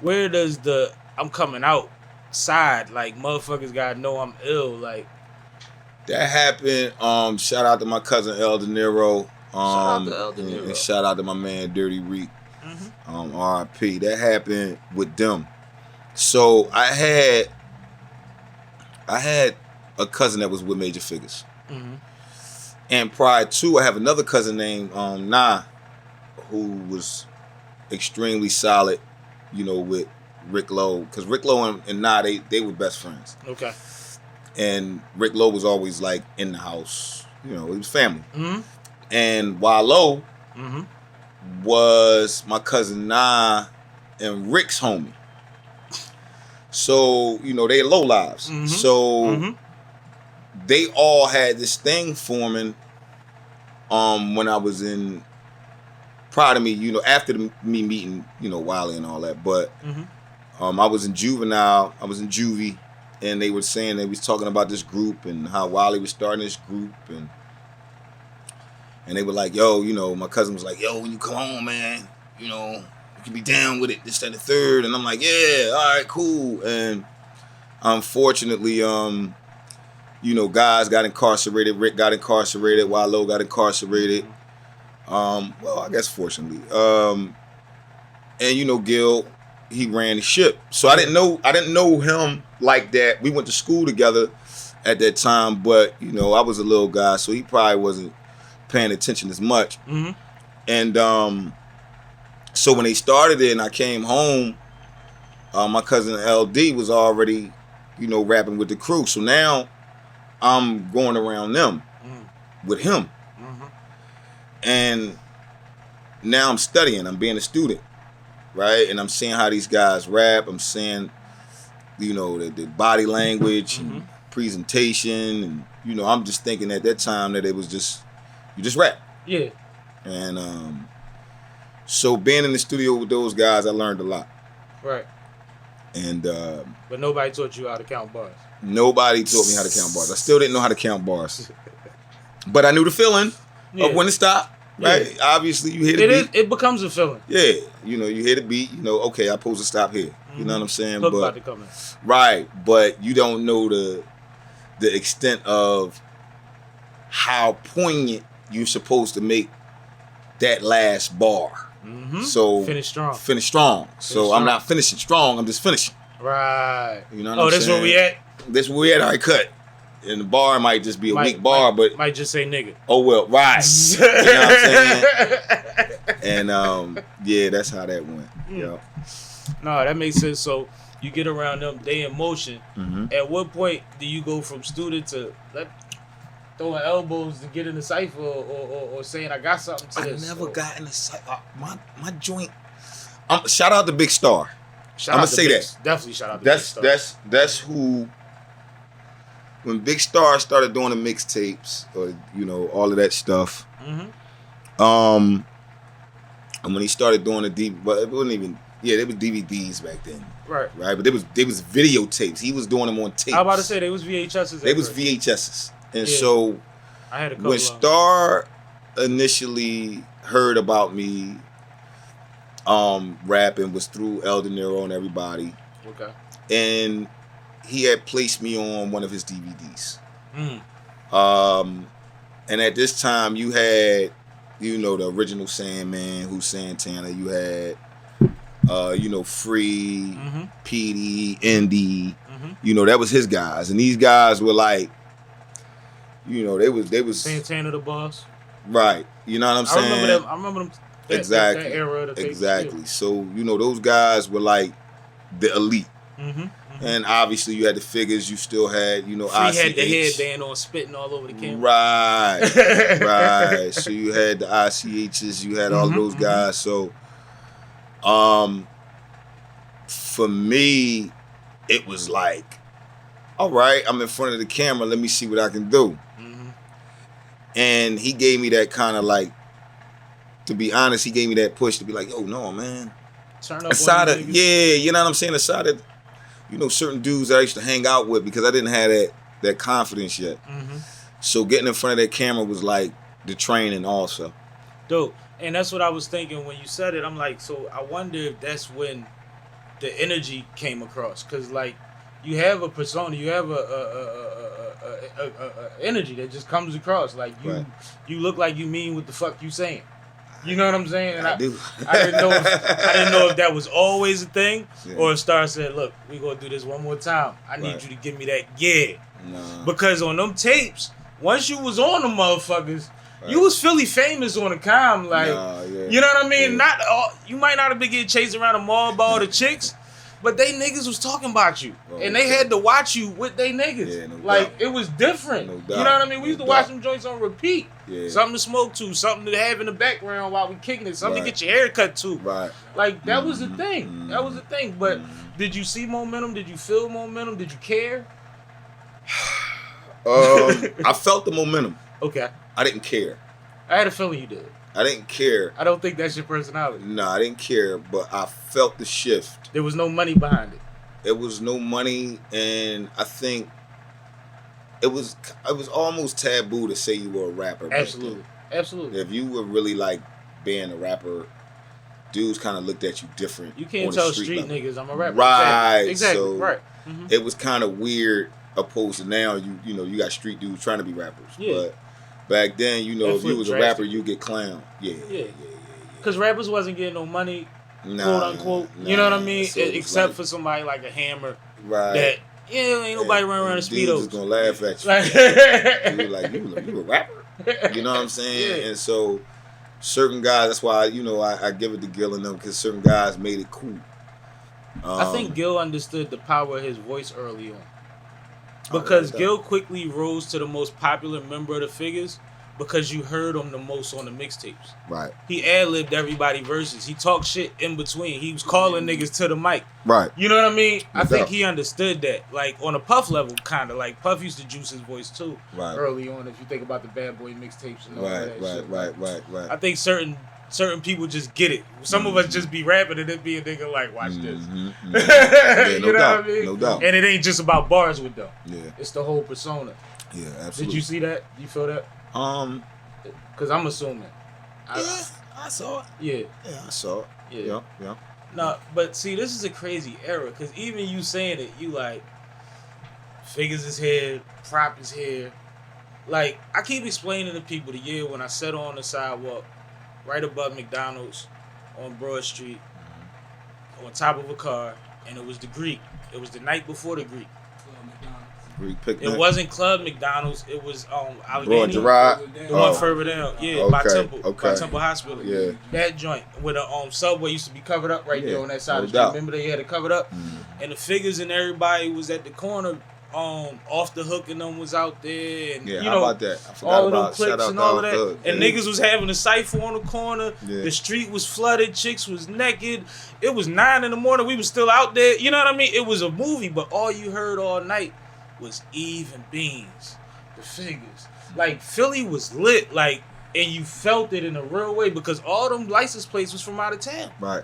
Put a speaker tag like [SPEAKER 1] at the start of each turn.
[SPEAKER 1] where does the I'm coming out side, like motherfuckers gotta know I'm ill, like
[SPEAKER 2] that happened. Shout out to my cousin El De Niro.
[SPEAKER 1] Shout out to El De Niro.
[SPEAKER 2] And shout out to my man Dirty Reek.
[SPEAKER 1] Mm-hmm.
[SPEAKER 2] R.I.P. That happened with them. So I had a cousin that was with Major Figures.
[SPEAKER 1] Mm-hmm.
[SPEAKER 2] And prior to, I have another cousin named Nah, who was extremely solid, you know, with Rick Lowe. Because Rick Lowe and Nah, they were best friends.
[SPEAKER 1] Okay.
[SPEAKER 2] And Rick Lowe was always like in the house. You know, it was family.
[SPEAKER 1] Mm-hmm.
[SPEAKER 2] And Wallow
[SPEAKER 1] Mm-hmm.
[SPEAKER 2] was my cousin Nah and Rick's homie. So, you know, they low lives.
[SPEAKER 1] Mm-hmm.
[SPEAKER 2] So they all had this thing forming when I was in, prior to me, you know, after me meeting, you know, Wiley and all that. But I was in juvenile, I was in juvie, and they were saying, they was talking about this group and how Wiley was starting this group, and they were like, yo, you know, my cousin was like, yo, when you come home, man, you know, you can be down with it, this, that, and the third. And I'm like, yeah, all right, cool. And unfortunately, you know, guys got incarcerated. Rick got incarcerated. Wallow got incarcerated. Well, I guess fortunately. And you know, Gil, he ran the ship. So I didn't know him like that. We went to school together at that time, but you know, I was a little guy, so he probably wasn't paying attention as much.
[SPEAKER 1] Mm-hmm.
[SPEAKER 2] And so when they started it and I came home, my cousin LD was already, you know, rapping with the crew. So now I'm going around them with him.
[SPEAKER 1] Mm-hmm.
[SPEAKER 2] And now I'm studying. I'm being a student, right? And I'm seeing how these guys rap. I'm seeing, you know, the body language and presentation. And, you know, I'm just thinking at that time that it was just, you just rap.
[SPEAKER 1] Yeah.
[SPEAKER 2] And so being in the studio with those guys, I learned a lot.
[SPEAKER 1] Right.
[SPEAKER 2] And
[SPEAKER 1] but nobody taught you how to count bars.
[SPEAKER 2] Nobody taught me how to count bars. I still didn't know how to count bars. But I knew the feeling of when to stop. Right? Yeah. Obviously, you hear the beat.
[SPEAKER 1] It becomes a feeling.
[SPEAKER 2] Yeah. You know, you hear the beat, you know, okay, I'm supposed to stop here. You know what I'm saying?
[SPEAKER 1] Hook about to come in.
[SPEAKER 2] Right. But you don't know the extent of how poignant you're supposed to make that last bar.
[SPEAKER 1] Mm-hmm.
[SPEAKER 2] So
[SPEAKER 1] finish strong.
[SPEAKER 2] I'm not finishing strong, I'm just finishing.
[SPEAKER 1] Right.
[SPEAKER 2] You know what I'm saying?
[SPEAKER 1] This where we at?
[SPEAKER 2] This where we at, I cut. And the bar might just be a weak bar, but
[SPEAKER 1] might just say nigga.
[SPEAKER 2] Oh well, right. You know what I'm saying? And yeah, that's how that went. Yeah.
[SPEAKER 1] No, that makes sense. So you get around them, they in motion.
[SPEAKER 2] Mm-hmm.
[SPEAKER 1] At what point do you go from student to throwing elbows to get in the cipher or saying I got something to this?
[SPEAKER 2] I never got in the cipher. My joint. Shout out to Big Star. I'm gonna say that.
[SPEAKER 1] Definitely shout out to Big Star.
[SPEAKER 2] That's who. When Big Star started doing the mixtapes, or you know, all of that stuff.
[SPEAKER 1] Mm-hmm.
[SPEAKER 2] And when he started doing the but it wasn't even. Yeah, there was DVDs back then.
[SPEAKER 1] Right.
[SPEAKER 2] But there was videotapes. He was doing them on tapes.
[SPEAKER 1] I was about to say they was VHSs.
[SPEAKER 2] They was VHSs. And so
[SPEAKER 1] I had a couple
[SPEAKER 2] when Star initially heard about me rapping was through El De Niro and everybody.
[SPEAKER 1] Okay.
[SPEAKER 2] And he had placed me on one of his DVDs. And at this time you had, you know, the original Sandman, who's Santana, you had you know, Free, PD, Indy, you know, that was his guys. And these guys were like, you know, they was
[SPEAKER 1] Santana the boss.
[SPEAKER 2] Right. You know what I'm saying?
[SPEAKER 1] I remember them
[SPEAKER 2] exactly.
[SPEAKER 1] That era of the tapes.
[SPEAKER 2] Exactly. So, you know, those guys were like the elite. And obviously you had the figures, you still had, you know,
[SPEAKER 1] Free had the headband on, spitting all over the camera.
[SPEAKER 2] Right. Right. So you had the ICHs, you had all of those guys. So for me, it was like, all right, I'm in front of the camera, let me see what I can do. And he gave me that kind of like, to be honest, he gave me that push to be like, yo, no, man.
[SPEAKER 1] Turn up
[SPEAKER 2] aside of, yeah, you know what I'm saying? Aside of, you know, certain dudes that I used to hang out with because I didn't have that confidence yet. So getting in front of that camera was like the training also.
[SPEAKER 1] Dope. And that's what I was thinking when you said it. I'm like, so I wonder if that's when the energy came across. Cause like you have a persona, you have a energy that just comes across. Like you look like you mean what the fuck you saying. You know what I'm saying? And
[SPEAKER 2] I do.
[SPEAKER 1] I didn't know if that was always a thing, or if Star said, "Look, we gonna do this one more time. I need you to give me that
[SPEAKER 2] Nah.
[SPEAKER 1] because on them tapes, once you was on them motherfuckers, you was Philly famous on the com. Like, you know what I mean? Not all, you might not have been getting chased around a mall by all the chicks, but they niggas was talking about you, and they had to watch you with they niggas.
[SPEAKER 2] Yeah, no
[SPEAKER 1] like
[SPEAKER 2] doubt.
[SPEAKER 1] it was different.
[SPEAKER 2] No doubt.
[SPEAKER 1] You know what I mean? We used to watch them joints on repeat.
[SPEAKER 2] Yeah.
[SPEAKER 1] Something to smoke to, something to have in the background while we kicking it, something to get your hair cut to.
[SPEAKER 2] Right.
[SPEAKER 1] Like that was the thing. That was the thing. But did you see momentum? Did you feel momentum? Did you care?
[SPEAKER 2] I felt the momentum.
[SPEAKER 1] Okay.
[SPEAKER 2] I didn't care.
[SPEAKER 1] I had a feeling you did.
[SPEAKER 2] I didn't care.
[SPEAKER 1] I don't think that's your personality.
[SPEAKER 2] No, I didn't care, but I felt the shift.
[SPEAKER 1] There was no money behind it.
[SPEAKER 2] There was no money, and I think it was almost taboo to say you were a rapper.
[SPEAKER 1] Absolutely. Absolutely.
[SPEAKER 2] If you were really like being a rapper, dudes kind of looked at you different.
[SPEAKER 1] You can't tell street niggas I'm a rapper.
[SPEAKER 2] Right.
[SPEAKER 1] Exactly.
[SPEAKER 2] So
[SPEAKER 1] right.
[SPEAKER 2] It was kind of weird opposed to now you know you got street dudes trying to be rappers.
[SPEAKER 1] Yeah.
[SPEAKER 2] But back then, you know, if you was a rapper, you get clowned. Yeah.
[SPEAKER 1] Because rappers wasn't getting no money, quote unquote. You know what I mean?
[SPEAKER 2] So
[SPEAKER 1] except
[SPEAKER 2] like,
[SPEAKER 1] for somebody like a Hammer.
[SPEAKER 2] Right.
[SPEAKER 1] That ain't nobody running around the Speedos.
[SPEAKER 2] Dudes gonna laugh at you. You like you a rapper. You know what I'm saying?
[SPEAKER 1] Yeah.
[SPEAKER 2] And so certain guys, that's why I give it to Gil and them because certain guys made it cool.
[SPEAKER 1] I think Gil understood the power of his voice early on. Because Gil quickly rose to the most popular member of the Figures because you heard him the most on the mixtapes.
[SPEAKER 2] Right.
[SPEAKER 1] He ad-libbed everybody verses. He talked shit in between. He was calling niggas to the mic.
[SPEAKER 2] Right.
[SPEAKER 1] You know what I mean?
[SPEAKER 2] No
[SPEAKER 1] I think
[SPEAKER 2] doubt.
[SPEAKER 1] he understood that. Like on a Puff level, kind of. Like Puff used to juice his voice too.
[SPEAKER 2] Right.
[SPEAKER 1] Early on, if you think about the Bad Boy mixtapes and all that shit.
[SPEAKER 2] Right.
[SPEAKER 1] I think certain people just get it. Some of us just be rapping and then be a nigga like, watch this.
[SPEAKER 2] Yeah,
[SPEAKER 1] you know
[SPEAKER 2] doubt.
[SPEAKER 1] what I mean?
[SPEAKER 2] No doubt.
[SPEAKER 1] And it ain't just about bars with them.
[SPEAKER 2] Yeah.
[SPEAKER 1] It's the whole persona.
[SPEAKER 2] Yeah, absolutely.
[SPEAKER 1] Did you see that? You feel that? Because I'm assuming.
[SPEAKER 2] I saw it.
[SPEAKER 1] Yeah.
[SPEAKER 2] Yeah, I saw it. Yeah.
[SPEAKER 1] No, but see, this is a crazy era because even you saying it, you like, Figures is here, Prop is here. Like, I keep explaining to people the year when I sat on the sidewalk right above McDonald's on Broad Street on top of a car, and it was the Greek. It was the night before the Greek.
[SPEAKER 2] Greek picnic.
[SPEAKER 1] It wasn't Club McDonald's. It was Allegheny.
[SPEAKER 2] Broad Gerard.
[SPEAKER 1] The one further down. Yeah, by Temple.
[SPEAKER 2] Okay.
[SPEAKER 1] By Temple Hospital.
[SPEAKER 2] Yeah.
[SPEAKER 1] That joint where the Subway used to be covered up right there on that side
[SPEAKER 2] no
[SPEAKER 1] of the street.
[SPEAKER 2] doubt.
[SPEAKER 1] Remember they had it covered up? And the Figures and everybody was at the corner, Off the Hook and them was out there. And,
[SPEAKER 2] Yeah,
[SPEAKER 1] you
[SPEAKER 2] how
[SPEAKER 1] know,
[SPEAKER 2] about that? I forgot
[SPEAKER 1] all of
[SPEAKER 2] about
[SPEAKER 1] them clips and all of that.
[SPEAKER 2] Hook.
[SPEAKER 1] And niggas was having a cypher on the corner.
[SPEAKER 2] Yeah.
[SPEAKER 1] The street was flooded. Chicks was naked. It was 9 a.m. We was still out there. You know what I mean? It was a movie, but all you heard all night was Eve and Beans, the Figures. Like, Philly was lit, like, and you felt it in a real way because all them license plates was from out of town.
[SPEAKER 2] Right.